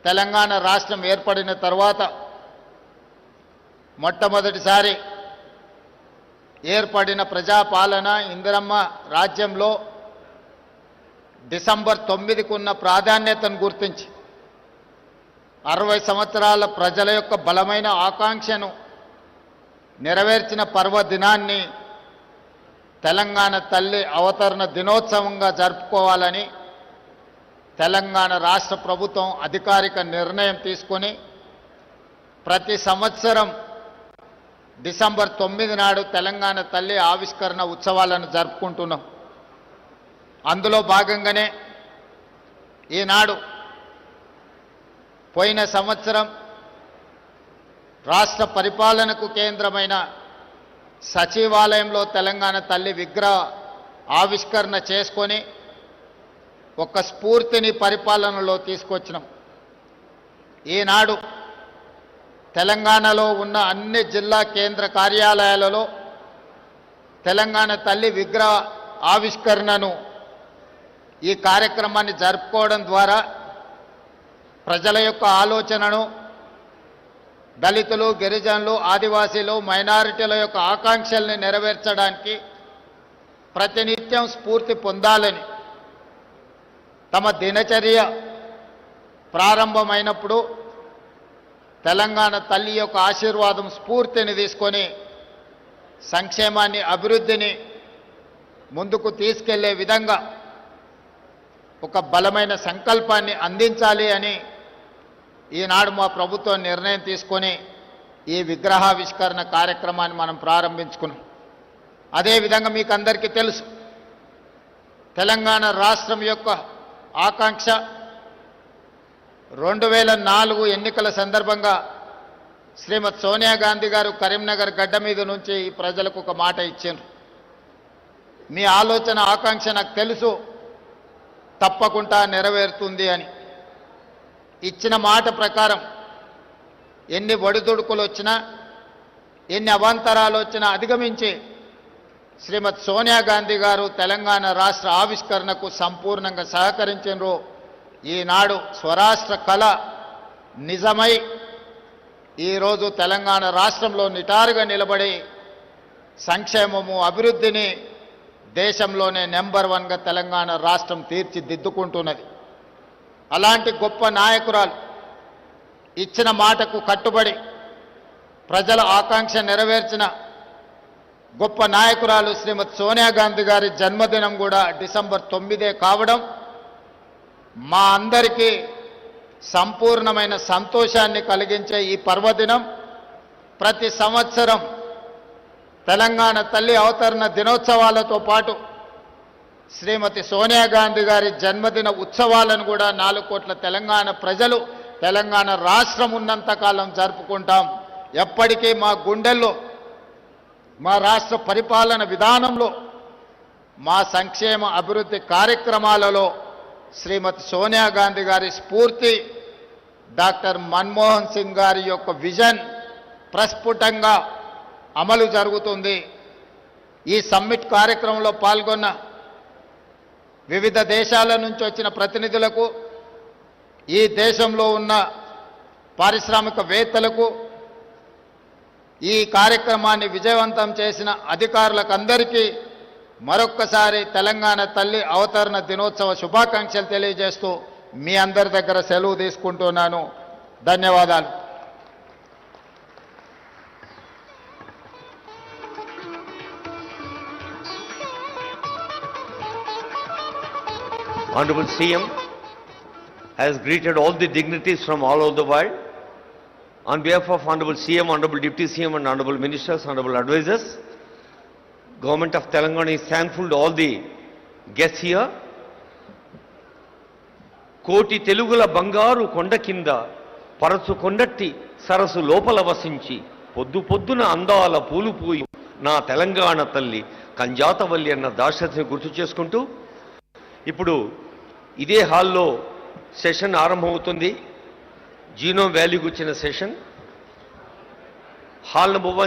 తెలంగాణ రాష్ట్రం ఏర్పడిన తర్వాత మొట్టమొదటిసారి ఏర్పడిన ప్రజాపాలన ఇందిరమ్మ రాజ్యంలో డిసెంబర్ 9కు ఉన్న ప్రాధాన్యతను గుర్తించి 60 సంవత్సరాల ప్రజల యొక్క బలమైన ఆకాంక్షను నెరవేర్చిన పర్వదినాన్ని తెలంగాణ తల్లి అవతరణ దినోత్సవంగా జరుపుకోవాలని తెలంగాణ రాష్ట్ర ప్రభుత్వం అధికారిక నిర్ణయం తీసుకొని ప్రతి సంవత్సరం డిసెంబర్ 9 నాడు తెలంగాణ తల్లి ఆవిష్కరణ ఉత్సవాలను జరుపుకుంటున్నాం. అందులో భాగంగానే ఈనాడు పోయిన సంవత్సరం రాష్ట్ర పరిపాలనకు కేంద్రమైన సచివాలయంలో తెలంగాణ తల్లి విగ్రహ ఆవిష్కరణ చేసుకొని ఒక స్ఫూర్తిని పరిపాలనలో తీసుకొచ్చినాం. ఈనాడు తెలంగాణలో ఉన్న అన్ని జిల్లా కేంద్ర కార్యాలయాలలో తెలంగాణ తల్లి విగ్రహ ఆవిష్కరణను ఈ కార్యక్రమాన్ని జరుపుకోవడం ద్వారా ప్రజల యొక్క ఆలోచనను దళితులు, గిరిజనులు, ఆదివాసీలు, మైనారిటీల యొక్క ఆకాంక్షల్ని నెరవేర్చడానికి ప్రతినిత్యం స్ఫూర్తి పొందాలని తమ దినచర్య ప్రారంభమైనప్పుడు తెలంగాణ తల్లి యొక్క ఆశీర్వాదం స్ఫూర్తిని తీసుకొని సంక్షేమాన్ని, అభివృద్ధిని ముందుకు తీసుకెళ్లే విధంగా ఒక బలమైన సంకల్పాన్ని అందించాలి అని ఈనాడు మా ప్రభుత్వం నిర్ణయం తీసుకొని ఈ విగ్రహావిష్కరణ కార్యక్రమాన్ని మనం ప్రారంభించుకున్నాం. అదేవిధంగా మీకు అందరికీ తెలుసు, తెలంగాణ రాష్ట్రం యొక్క ఆకాంక్ష 2004 ఎన్నికల సందర్భంగా శ్రీమతి సోనియా గాంధీ గారు కరీంనగర్ గడ్డ మీద నుంచి ఈ ప్రజలకు ఒక మాట ఇచ్చారు. మీ ఆలోచన, ఆకాంక్ష నాకు తెలుసు, తప్పకుండా నెరవేరుతుంది అని. ఇచ్చిన మాట ప్రకారం ఎన్ని ఒడిదుడుకులు వచ్చినా, ఎన్ని అవాంతరాలు వచ్చినా అధిగమించి శ్రీమతి సోనియా గాంధీ గారు తెలంగాణ రాష్ట్ర ఆవిష్కరణకు సంపూర్ణంగా సహకరించారు. ఈనాడు స్వరాష్ట్ర కళ నిజమై ఈరోజు తెలంగాణ రాష్ట్రంలో నిటారుగా నిలబడి సంక్షేమము, అభివృద్ధిని దేశంలోనే నెంబర్ 1గా తెలంగాణ రాష్ట్రం తీర్చిదిద్దుకుంటున్నది. అలాంటి గొప్ప నాయకురాలు ఇచ్చిన మాటకు కట్టుబడి ప్రజల ఆకాంక్ష నెరవేర్చిన గొప్ప నాయకురాలు శ్రీమతి సోనియా గాంధీ గారి జన్మదినం కూడా డిసెంబర్ 9 కావడం మా అందరికీ సంపూర్ణమైన సంతోషాన్ని కలిగించే ఈ పర్వదినం ప్రతి సంవత్సరం తెలంగాణ తల్లి అవతరణ దినోత్సవాలతో పాటు శ్రీమతి సోనియా గాంధీ గారి జన్మదిన ఉత్సవాలను కూడా 4 కోట్ల తెలంగాణ ప్రజలు తెలంగాణ రాష్ట్రం ఉన్నంతకాలం జరుపుకుంటాం. ఎప్పటికీ మా గుండెల్లో, మా రాష్ట్ర పరిపాలన విధానంలో, మా సంక్షేమ అభివృద్ధి కార్యక్రమాలలో శ్రీమతి సోనియా గాంధీ గారి స్ఫూర్తి, డాక్టర్ మన్మోహన్ సింగ్ గారి యొక్క విజన్ ప్రస్ఫుటంగా అమలు జరుగుతుంది. ఈ సమ్మిట్ కార్యక్రమంలో పాల్గొన్న వివిధ దేశాల నుంచి వచ్చిన ప్రతినిధులకు, ఈ దేశంలో ఉన్న పారిశ్రామికవేత్తలకు, ఈ కార్యక్రమాన్ని విజయవంతం చేసిన అధికారులకు అందరికీ మరొక్కసారి తెలంగాణ తల్లి అవతరణ దినోత్సవ శుభాకాంక్షలు తెలియజేస్తూ మీ అందరి దగ్గర సెలవు తీసుకుంటున్నాను. ధన్యవాదాలు. Honorable CM has greeted all the dignitaries from all over the world. On behalf of Honorable CM, Honorable Deputy CM and Honorable Ministers, Honorable Advisors, Government of Telangana is thankful to all the guests here. కోటి తెలుగుల బంగారు కొండ కింద పరచు కొండట్టి సరస్సు లోపల వసించి పొద్దు పొద్దున అందాల పూలు పూయి నా తెలంగాణ తల్లి కంజాతవల్లి అన్న దాశరథిని గుర్తు చేసుకుంటూ ఇప్పుడు ఇదే హాల్లో సెషన్ ఆరంభమవుతుంది. జీనోమ్ వ్యాలీకి వచ్చిన సెషన్ హాల్ నంబర్ 1